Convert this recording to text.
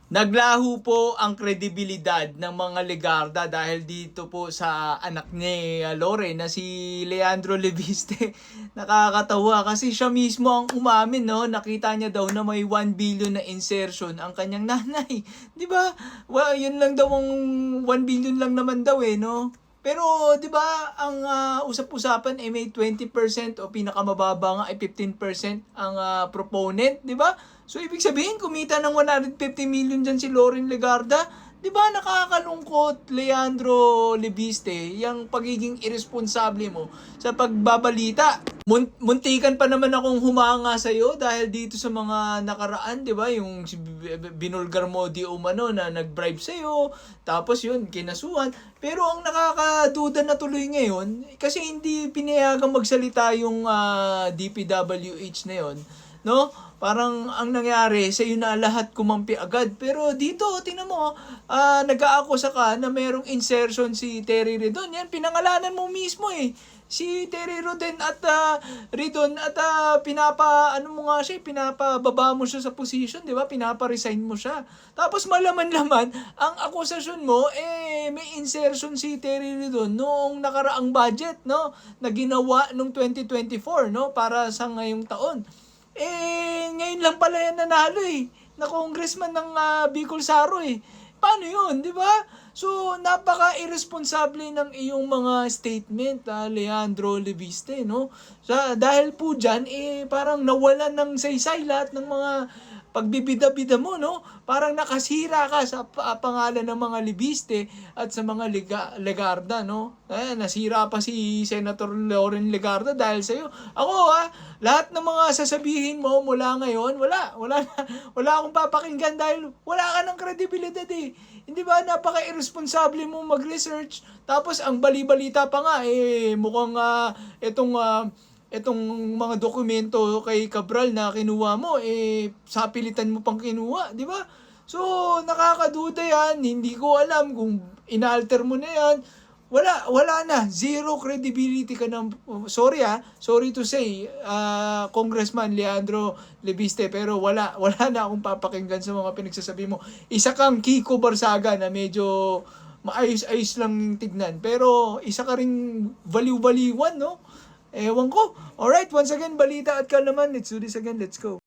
Naglaho po ang kredibilidad ng mga Legarda dahil dito po sa anak ni Lore na si Leandro Leviste. Nakakatawa kasi siya mismo ang umamin, no? Nakita niya daw na may 1 billion na insertion ang kanyang nanay. 'Di ba? Well, yun lang daw ang 1 billion lang naman daw no? Pero 'di ba ang usap-usapan ay may 20% o pinakamababa nga ay 15% ang proponent, 'di ba? So ibig sabihin kumita ng 150 million diyan si Lauren Legarda. 'Di ba nakakalungkot, Leandro Lebiste, yung pagiging irresponsible mo sa pagbabalita. Muntikan pa naman akong humanga sa iyo dahil dito sa mga nakaraan, 'di ba? Yung binulgar mo di umano na nag-bribe sa iyo, tapos yun kinasuhan. Pero ang nakakaduda na tuloy ngayon kasi hindi pinayagang magsalita yung DPWH na yon, no? Parang ang nangyari, sa iyo na lahat kumampi agad. Pero dito, tingnan mo, nag-aakusa ka na mayroong insertion si Terry Redon. Yan, pinangalanan mo mismo si Terry Redon at Redon at ano mo nga siya, pinapababa mo siya sa position, di ba? Pinapa-resign mo siya. Tapos malaman-laman, ang akusasyon mo, may insertion si Terry Redon noong nakaraang budget, no? Na ginawa noong 2024, no? Para sa ngayong taon. Ngayon lang pala yan nanalo na congressman ng Bicol Saro Paano yun, di ba? So, napaka-irresponsable ng iyong mga statement, Leandro Leviste, no? Dahil po dyan, parang nawalan ng saysay lahat ng mga pagbibida-bida mo, no? Parang nakasira ka sa pangalan ng mga Leviste at sa mga Legarda, no? Nasira pa si Senator Lauren Legarda dahil sa'yo. Ako, lahat ng mga sasabihin mo mula ngayon, wala akong papakinggan dahil wala ka ng kredibilidad Hindi ba napaka-irresponsible mo mag-research? Tapos ang bali-balita pa nga, mukhang itong mga dokumento kay Cabral na kinuha mo, sa pilitan mo pang kinuha, di ba? So, nakakaduda yan. Hindi ko alam kung inalter mo na yan. Wala na. Zero credibility ka ng, sorry to say, Congressman Leandro Lebiste, pero wala na akong papakinggan sa mga pinagsasabi mo. Isa kang Kiko Barsaga na medyo maayos-ayos lang tignan, pero isa ka ring baliw-baliwan, no? Ewan ko. Alright, once again, balita at kalaman. Let's do this again. Let's go.